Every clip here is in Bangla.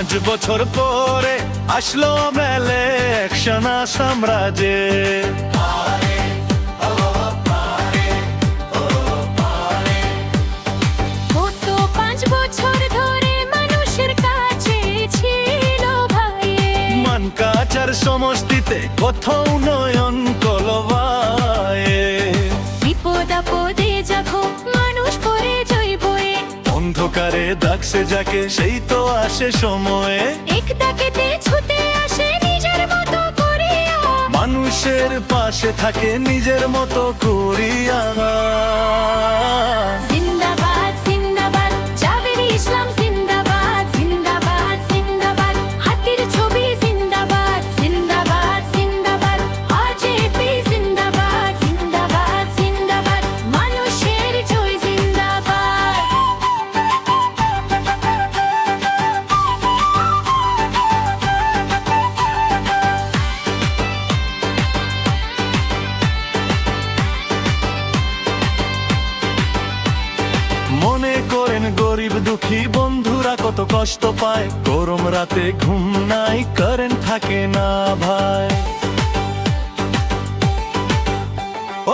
5 বছর পরে আসলো মেলে একশনা সাম্রাজ্যে। গত 5 বছর ধরে মানুষের কাছে ছিল ভাই, মানকাচার সমষ্টিতে কোথাও উন্নয়ন কলবায়ে। বিপদ আপদে যখন মানুষ পড়ে জৈবয়ে, অন্ধকারে ডাকছে যাকে সেই তো আসে সময়ে। এক ডাকেতে ছুটে আসে নিজের মতো করিয়া, মানুষের পাশে থাকে নিজের মতো করিয়া। জিন্দাবাদ জিন্দাবাদ জাবের ইসলাম, জিন্দাবাদ জিন্দাবাদ জিন্দাবাদ হাতির ছবি, জিন্দাবাদ জিন্দাবাদ জিন্দাবাদ আরজেপি, জিন্দাবাদ জিন্দাবাদ জিন্দাবাদ মানুষের জয়, জিন্দাবাদ। মনে করেন গরিব দুঃখী বন্ধুরা কত কষ্ট পায়, গরম রাতে ঘুম নাই, কারেন্ট থাকে না ভাই।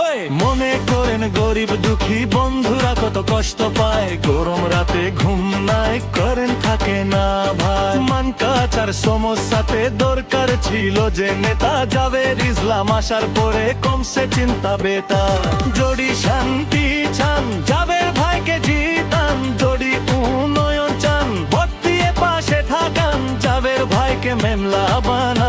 ওই মনে করেন গরিব দুঃখী বন্ধুরা কত কষ্ট পায়, গরম রাতে ঘুম নাই, কারেন্ট থাকে না ভাই। মানকাচার সমস্যাতে দরকার ছিল যে নেতা, জাবের ইসলাম আসার পরে কমছে চিন্তা বেতা। যদি শান্তি চান জাবের ভাইকে জিতান, যদি উন্নয়ন চান ভোট দিয়ে পাশে থাকান, জাবের ভাইকে মেমলা বানান।